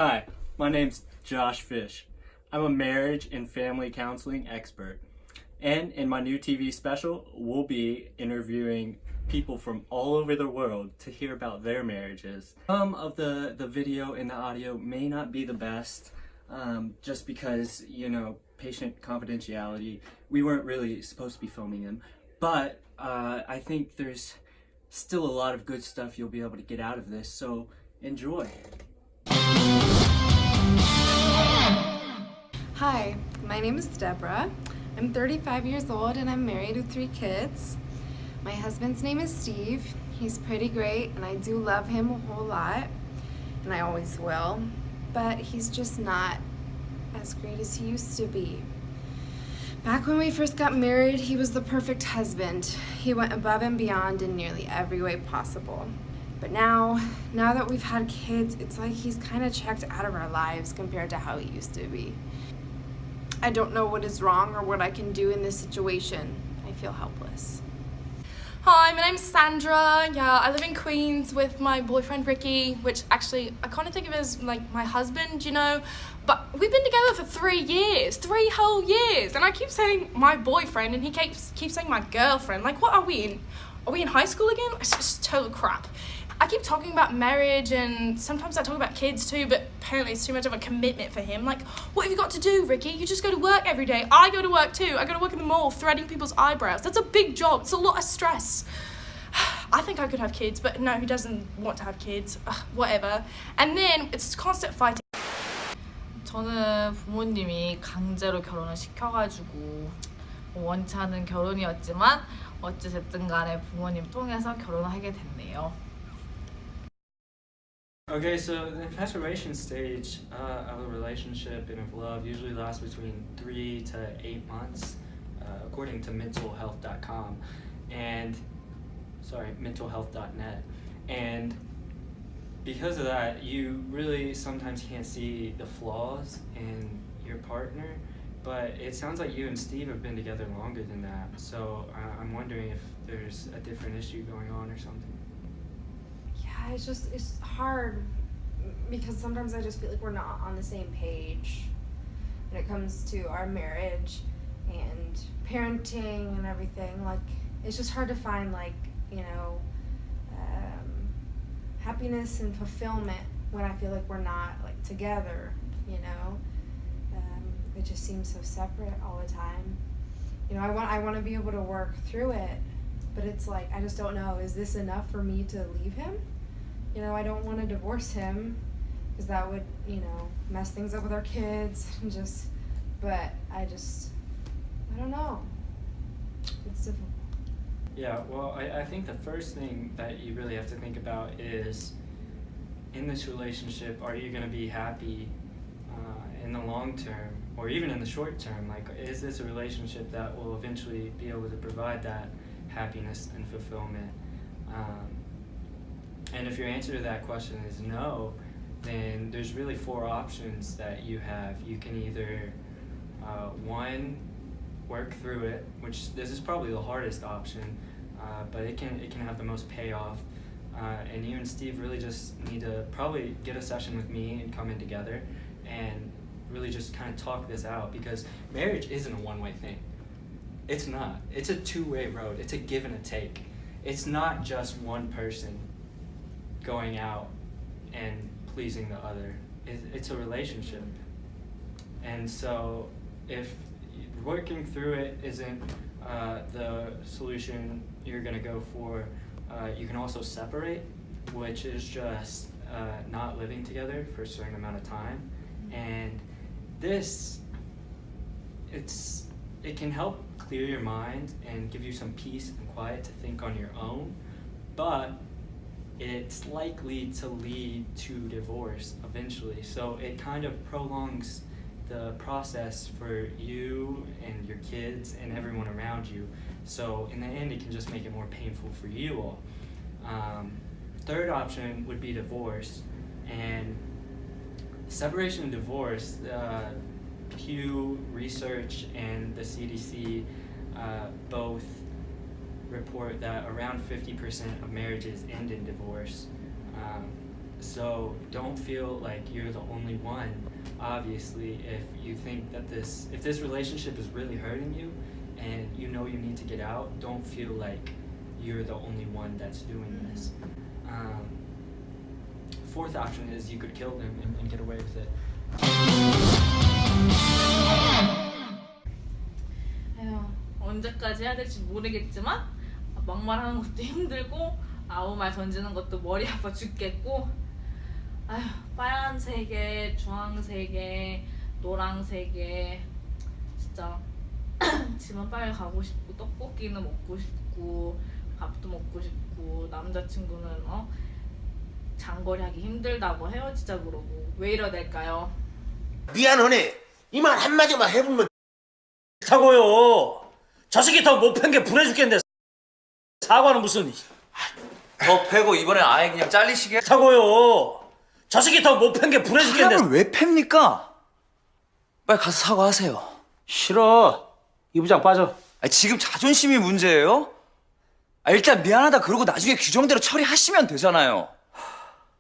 Hi, my name's Josh Fish. I'm a marriage and family counseling expert. And in my new TV special, we'll be interviewing people from all over the world to hear about their marriages. Some of the video and the audio may not be the best, just because, patient confidentiality. We weren't really supposed to be filming them. But I think there's still a lot of good stuff you'll be able to get out of this, so enjoy. Hi, my name is Deborah. I'm 35 years old and I'm married with 3 kids. My husband's name is Steve. He's pretty great and I do love him a whole lot, and I always will, but he's just not as great as he used to be. Back when we first got married, he was the perfect husband. He went above and beyond in nearly every way possible. But now that we've had kids, it's like he's kind of checked out of our lives compared to how he used to be. I don't know what is wrong or what I can do in this situation. I feel helpless. Hi, my name's Sandra. Yeah, I live in Queens with my boyfriend Ricky, which actually I kind of think of as like my husband, but we've been together for 3 years, 3 whole years, and I keep saying my boyfriend and he keeps saying my girlfriend. Like, what are we in? Are we in high school again? It's just total crap. I keep talking about marriage and sometimes I talk about kids too, but apparently it's too much of a commitment for him. Like, what have you got to do, Ricky? You just go to work every day. I go to work too. I go to work in the mall threading people's eyebrows. That's a big job. It's a lot of stress. I think I could have kids, but no, he doesn't want to have kids. Whatever. And then it's constant fighting. 저는 부모님이 강제로 결혼을 시켜가지고 원치 않은 결혼이었지만 어찌됐든 간에 부모님 통해서 결혼을 하게 됐네요. Okay, so the infatuation stage of a relationship and of love usually lasts between 3 to 8 months, according to mentalhealth.com and mentalhealth.net. And because of that, you really sometimes can't see the flaws in your partner, but it sounds like you and Steve have been together longer than that. So I'm wondering if there's a different issue going on or something. Yeah, it's hard because sometimes I just feel like we're not on the same page when it comes to our marriage and parenting and everything. Like, it's just hard to find happiness and fulfillment when I feel like we're not together. It just seems so separate all the time. I want to be able to work through it, but it's like I just don't know. Is this enough for me to leave him? I don't want to divorce him because that would, mess things up with our kids but I don't know. It's difficult. Yeah, well, I think the first thing that you really have to think about is, in this relationship, are you going to be happy in the long term or even in the short term? Like, is this a relationship that will eventually be able to provide that happiness and fulfillment? And if your answer to that question is no, then there's really 4 options that you have. You can either, 1, work through it, which this is probably the hardest option, but it can have the most payoff. And you and Steve really just need to probably get a session with me and come in together and really just kind of talk this out, because marriage isn't a one-way thing. It's not. It's a 2-way road. It's a give and a take. It's not just one person going out and pleasing the other. It's a relationship. And so if working through it isn't the solution you're going to go for, you can also separate, which is just not living together for a certain amount of time. And it can help clear your mind and give you some peace and quiet to think on your own, but it's likely to lead to divorce eventually. So it kind of prolongs the process for you and your kids and everyone around you. So in the end, it can just make it more painful for you all. Third option would be divorce. And separation and divorce, Pew Research and the CDC both report that around 50% of marriages end in divorce. So don't feel like you're the only one. Obviously, if you think that if this relationship is really hurting you and you know you need to get out, don't feel like you're the only one that's doing this. Fourth option is you could kill them and get away with it. 에휴, 언제까지 해야 될지 모르겠지만 막말하는 것도 힘들고 아무 말 던지는 것도 머리 아파 죽겠고 아휴, 빨간색에 주황색에 노란색에 진짜 집은 빨리 가고 싶고 떡볶이는 먹고 싶고 밥도 먹고 싶고 남자친구는 장거리 하기 힘들다고 헤어지자 그러고 왜 이러 될까요? 미안하네. 이 말 한마디만 해보면 타고요. 저 새끼 더 못 팬 게 분해 죽겠는데 사과는 무슨 더 패고 이번엔 아예 그냥 잘리시게. 타고요. 저 새끼 더 못 팬 게 분해 죽겠는데 사람을 왜 팹니까? 빨리 가서 사과하세요. 싫어. 이 부장 빠져. 아니, 지금 자존심이 문제예요? 일단 미안하다 그러고 나중에 규정대로 처리하시면 되잖아요.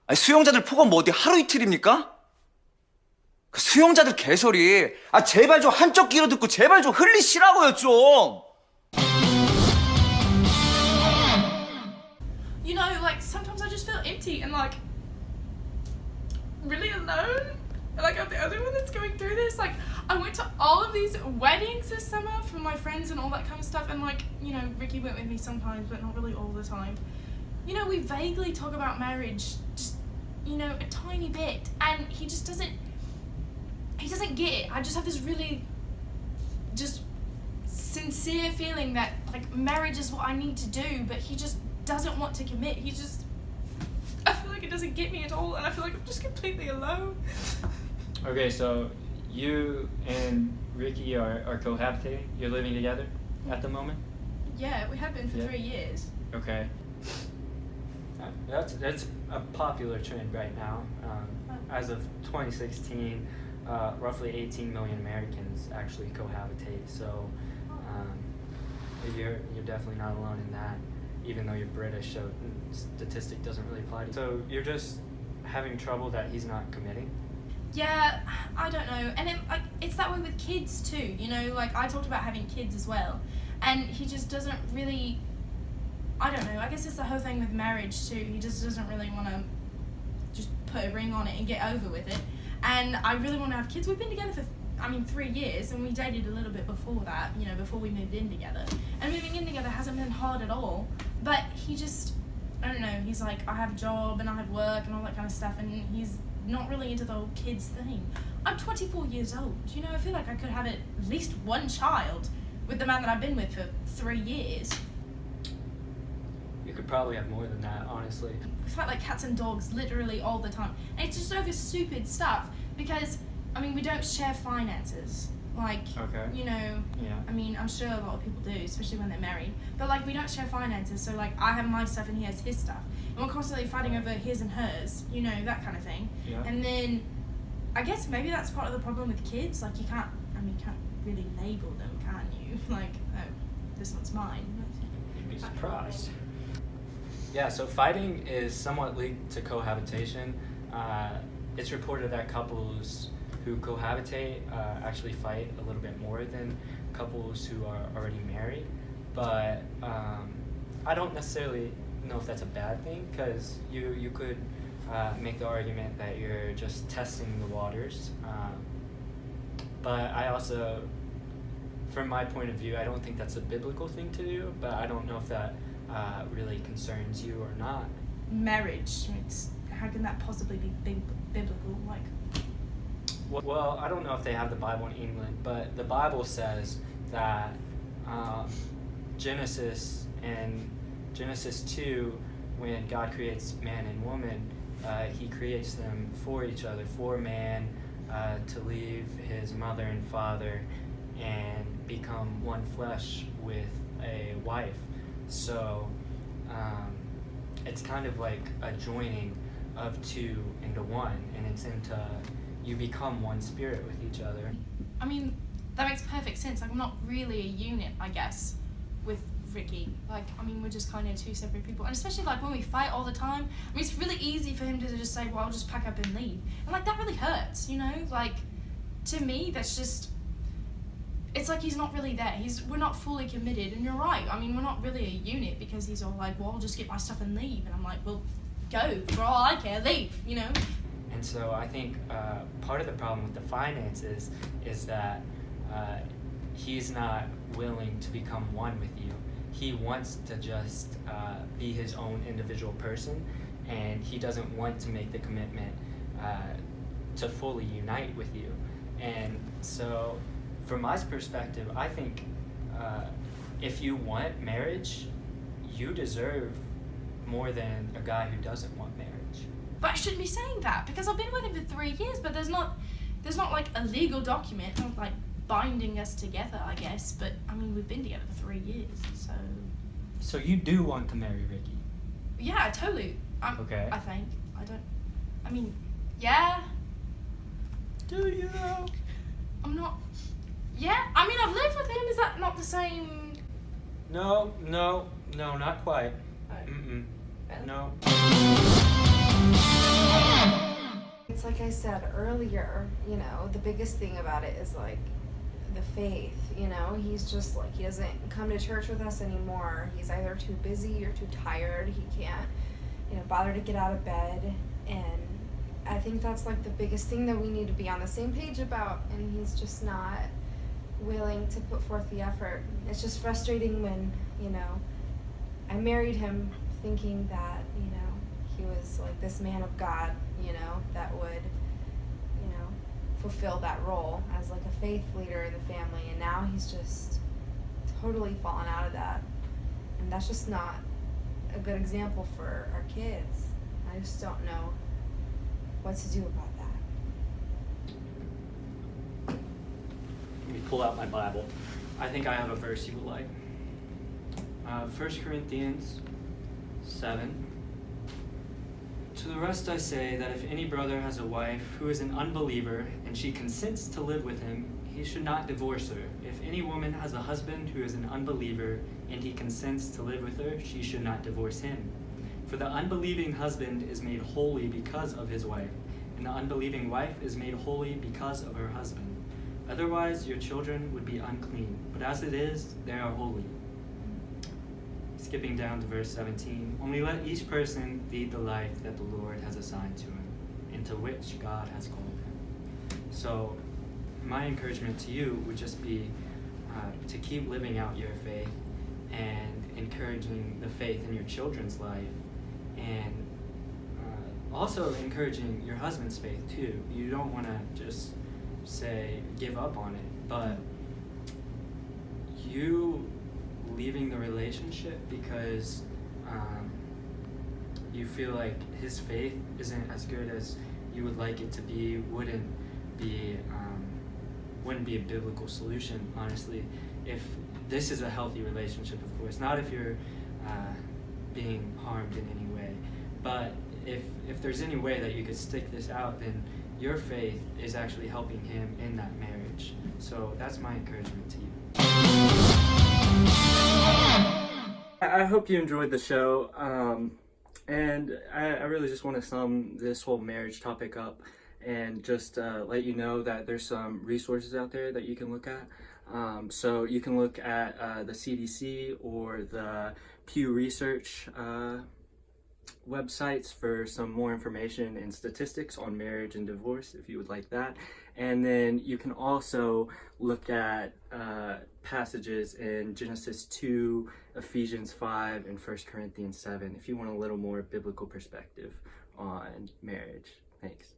아니, 수용자들 폭언 뭐 어디 하루 이틀입니까? 그 수용자들 개소리 제발 좀 한쪽 귀로 듣고 제발 좀 흘리시라고요 좀. You know, like sometimes I just feel empty and like really alone. Like I'm the only one that's going through this. Like I went to all of these weddings this summer for my friends and all that kind of stuff, and like, you know, Ricky went with me sometimes but not really all the time. You know, we vaguely talk about marriage, just, you know, a tiny bit, and he doesn't get it. I just have this really just sincere feeling that like marriage is what I need to do, but he just doesn't want to commit. I feel like it doesn't get me at all, and I feel like I'm just completely alone. Okay, so you and Ricky are cohabitating? You're living together at the moment? Yeah, we have been for Yeah. 3 years. Okay. That's a popular trend right now. As of 2016, roughly 18 million Americans actually cohabitate. So you're definitely not alone in that. Even though you're British, so statistic doesn't really apply to you. So you're just having trouble that he's not committing? Yeah, I don't know. And like it's that way with kids too, you know, like I talked about having kids as well. And he just doesn't really, I don't know, I guess it's the whole thing with marriage too. He just doesn't really want to just put a ring on it and get over with it. And I really want to have kids. We've been together for 3 years, and we dated a little bit before that, you know, before we moved in together. And moving in together hasn't been hard at all. But he just, I don't know, he's like, I have a job and I have work and all that kind of stuff, and he's not really into the whole kids thing. I'm 24 years old, you know, I feel like I could have at least one child with the man that I've been with for 3 years. You could probably have more than that, honestly. We fight like cats and dogs literally all the time. And it's just over stupid stuff because, we don't share finances. Like, Okay. you know, Yeah. I'm sure a lot of people do, especially when they're married. But like, we don't share finances, so like, I have my stuff and he has his stuff. And we're constantly fighting over his and hers, you know, that kind of thing. Yeah. And then, I guess maybe that's part of the problem with kids. Like, you can't really label them, can you? Like, oh, this one's mine. You'd be surprised. Yeah, so fighting is somewhat linked to cohabitation. It's reported that couples who cohabitate actually fight a little bit more than couples who are already married. But I don't necessarily know if that's a bad thing, because you could make the argument that you're just testing the waters. But I also, from my point of view, I don't think that's a biblical thing to do, but I don't know if that really concerns you or not. Marriage, how can that possibly be biblical? Like, Well, I don't know if they have the Bible in England, but the Bible says that Genesis 2, when God creates man and woman, he creates them for each other, for man to leave his mother and father and become one flesh with a wife. So it's kind of like a joining of two into one, and it's into you become one spirit with each other. that makes perfect sense. Like, I'm not really a unit, I guess, with Ricky. Like, I mean, we're just kind of two separate people. And especially, like, when we fight all the time, I mean, it's really easy for him to just say, well, I'll just pack up and leave. And, like, that really hurts, you know? Like, to me, that's just... It's like he's not really there. We're not fully committed. And you're right. I mean, we're not really a unit because he's all like, well, I'll just get my stuff and leave. And I'm like, well, go. For all I care, leave, you know? And so I think part of the problem with the finances is that he's not willing to become one with you. He wants to just be his own individual person, and he doesn't want to make the commitment to fully unite with you. And so from my perspective, I think if you want marriage, you deserve more than a guy who doesn't want marriage. But I shouldn't be saying that because I've been with him for 3 years, but there's not like a legal document like binding us together, I guess. But I mean, we've been together for 3 years, so. So you do want to marry Ricky? Yeah, totally. Okay. I think. I mean, yeah. Do you though? I'm not. Yeah, I mean, I've lived with him. Is that not the same? No, not quite. Mm-mm. No. It's like I said earlier, you know, the biggest thing about it is like the faith, you know. He's just like, he doesn't come to church with us anymore. He's either too busy or too tired. He can't, you know, bother to get out of bed. And I think that's like the biggest thing that we need to be on the same page about. And he's just not willing to put forth the effort. It's just frustrating when, you know, I married him thinking that, you know, he was like this man of God, you know, that would, you know, fulfill that role as like a faith leader in the family. And now he's just totally fallen out of that. And that's just not a good example for our kids. I just don't know what to do about that. Let me pull out my Bible. I think I have a verse you would like. 1 Corinthians 7. To the rest I say that if any brother has a wife who is an unbeliever and she consents to live with him, he should not divorce her. If any woman has a husband who is an unbeliever and he consents to live with her, she should not divorce him. For the unbelieving husband is made holy because of his wife, and the unbelieving wife is made holy because of her husband. Otherwise your children would be unclean, but as it is, they are holy. Skipping down to verse 17, only let each person lead the life that the Lord has assigned to him, and to which God has called him. So my encouragement to you would just be to keep living out your faith and encouraging the faith in your children's life, and also encouraging your husband's faith too. You don't want to just say give up on it, but you leaving the relationship because you feel like his faith isn't as good as you would like it to be wouldn't be a biblical solution, honestly. If this is a healthy relationship, of course, not if you're being harmed in any way, but if there's any way that you could stick this out, then your faith is actually helping him in that marriage. So that's my encouragement to you. I hope you enjoyed the show, and I really just want to sum this whole marriage topic up and just let you know that there's some resources out there that you can look at. So you can look at the CDC or the Pew Research websites for some more information and statistics on marriage and divorce if you would like that. And then you can also look at passages in Genesis 2, Ephesians 5, and 1 Corinthians 7 if you want a little more biblical perspective on marriage. Thanks.